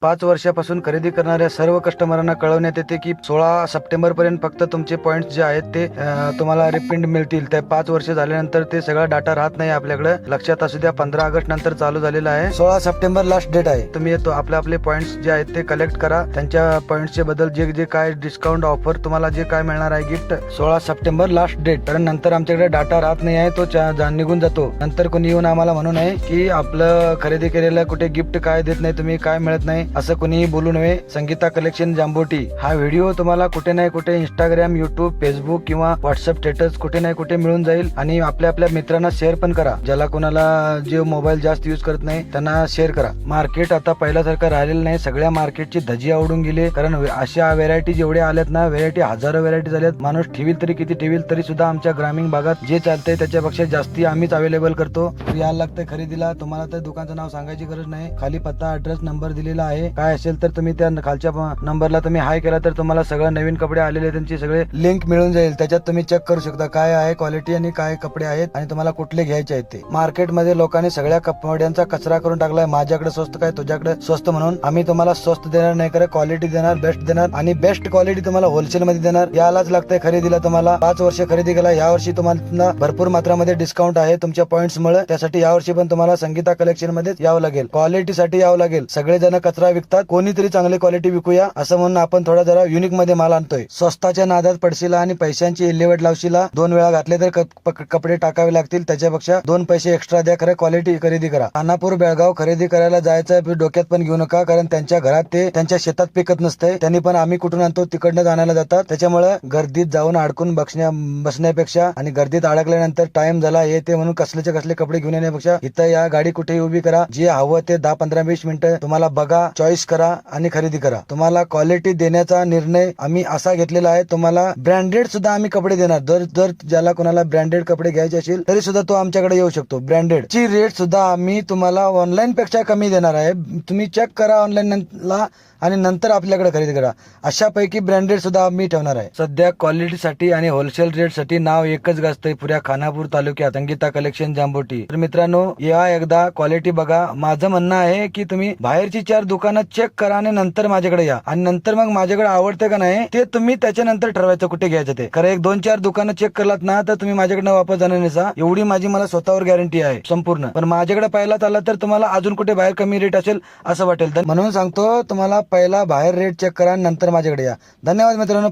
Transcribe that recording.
5 वर्षापासून खरेदी करणाऱ्या सर्व कस्टमरांना कळवण्यात येते की 16 सप्टेंबर पर्यंत फक्त तुमचे पॉइंट्स जे आहेत ते तुम्हाला रिफंड मिळतील. त्या 5 वर्ष झाल्यानंतर ते सगळा डाटा राहत नाही आपल्याकडे. लक्षात असू द्या, 15 ऑगस्ट नंतर चालू झालेला आहे. 16 सप्टेंबर लास्ट डेट आहे. तुम्ही येतो आपले पॉइंट्स जे आहेत ते कलेक्ट करा. त्यांच्या पॉइंट्सचे बद्दल जे जे काय डिस्काउंट ऑफर तुम्हाला जे काय मिळणार आहे गिफ्ट 16 सप्टेंबर लास्ट डेट. कारण नंतर आमच्याकडे डाटा राहत नाही आहे, तो निघून जातो. नंतर कोणी येऊन आम्हाला म्हणू नये की आपलं खरेदी केलेलं कुठे गिफ्ट काय देत नाही तुम्ही, काय मिळत नाही, असं कोणीही बोलू नये. संगीता कलेक्शन जांभोटी हा व्हिडिओ तुम्हाला कुठे नाही कुठे इंस्टाग्राम, युट्यूब, फेसबुक किंवा व्हॉट्सअप स्टेटस कुठे नाही कुठे मिळून जाईल. आणि आपल्या मित्रांना शेअर पण करा. ज्याला कोणाला जे मोबाईल जास्त युज करत नाही त्यांना शेअर करा. मार्केट आता पहिल्यासारखं राहिलेलं नाही. सगळ्या मार्केटची धजी आवडून गेली. कारण अशा व्हेरायटी जेवढे आल्यात ना, व्हेरायटी हजारो व्हेरायटी झाल्यात. माणूस ठेवील तरी किती ठेवील, तरी सुद्धा आमच्या ग्रामीण भागात जे चालतंय त्याच्यापेक्षा जास्ती आम्हीच अवेलेबल करतो. यायला लागतंय खरेदीला. तुम्हाला तर दुकानचं नाव सांगायची गरज नाही. खाली पत्ता, ऍड्रेस, नंबर दिलेला आहे. काय असेल तर तुम्ही त्या खालच्या नंबरला तुम्ही हाय केला तर तुम्हाला सगळं नवीन कपडे आलेले त्यांची सगळे लिंक मिळून जाईल. त्याच्यात तुम्ही चेक करू शकता काय आहे क्वालिटी आणि काय कपडे आहेत आणि तुम्हाला कुठले घ्यायचे आहेत ते. मार्केटमध्ये लोकांनी सगळ्या कपड्यांचा कचरा करून टाकलाय. माझ्याकडे स्वस्त काय, तुझ्याकडे स्वस्त म्हणून. आम्ही तुम्हाला स्वस्त देणार नाही, करे क्वालिटी देणार, बेस्ट देणार आणि बेस्ट क्वालिटी तुम्हाला होलसेल मध्ये देणार. यालाच लागतंय खरेदीला. तुम्हाला 5 वर्ष खरेदी केला, या वर्षी तुम्हाला भरपूर मात्रामध्ये डिस्काउंट आहे तुमच्या पॉइंट्स मुळे. त्यासाठी यावर्षी पण तुम्हाला संगीता कलेक्शन मध्ये यावं लागेल. क्वालिटी साठी यावं लागेल. सगळेजण कचरा विकतात, कोणीतरी चांगली क्वालिटी विकूया असं म्हणून आपण थोडा जरा युनिक मध्ये माल आणतोय. स्वस्ताच्या नादात पडशीला आणि पैशांची इल्लेवाट लावशीला. 2 वेळा घातले तर कपडे टाकावे लागतील. त्याच्यापेक्षा 2 पैसे एक्स्ट्रा द्या, खरं क्वालिटी खरेदी करा. खानापूर, बेळगाव खरेदी करायला जायचं डोक्यात पण घेऊ नका. कारण त्यांच्या घरात ते त्यांच्या शेतात पिकत नसतंय. त्यांनी पण आम्ही कुठून आणतो तिकडनं आणायला जातात. त्याच्यामुळे गर्दीत जाऊन अडकून बसण्यापेक्षा आणि गर्दीत अडकल्यानंतर टाइम झाला हे ते म्हणून कसले कपडे घेऊन येण्यापेक्षा इथं या गाडी कुठेही उभी करा. जे हवं ते 10, 15, 20 मिनिटं तुम्हाला बघा, चॉईस करा आणि खरेदी करा. तुम्हाला क्वालिटी देण्याचा निर्णय आम्ही असा घेतलेला आहे. तुम्हाला ब्रँडेड सुद्धा आम्ही कपडे देणार. जर ज्याला कोणाला ब्रँडेड कपडे घ्यायचे असेल तरी सुद्धा तो आमच्याकडे येऊ शकतो. ब्रँडेड ची रेट सुद्धा आम्ही तुम्हाला ऑनलाईन पेक्षा कमी देणार आहे. तुम्ही चेक करा ऑनलाईन ला आणि नंतर आपल्याकडे खरेदी करा. अशापैकी ब्रँडेड सुद्धा आम्ही ठेवणार आहे. सध्या क्वालिटीसाठी आणि होलसेल रेटसाठी नाव एकच गाजतंय पुऱ्या खानापूर तालुक्यात, संगीता कलेक्शन जांभोटी. तर मित्रांनो, या एकदा क्वालिटी बघा. माझं म्हणणं आहे की तुम्ही बाहेरची 4 दुकानं चेक करा आणि नंतर माझ्याकडे या. आणि नंतर मग माझ्याकडे आवडतं का नाही ते तुम्ही त्याच्यानंतर ठरवायचं कुठे घ्यायचं ते. खरं 1, 2, 4 दुकानं चेक करलात ना तर तुम्ही माझ्याकडनं वापस जाणार नाही, एवढी माझी मला स्वतःवर गॅरंटी आहे संपूर्ण. पण माझ्याकडे पहिला आला तर तुम्हाला अजून कुठे बाहेर कमी रेट असेल असं वाटेल. म्हणून सांगतो तुम्हाला पहिला बाहेर रेट चेक करा नंतर माझ्याकडे या. धन्यवाद मित्रांनो.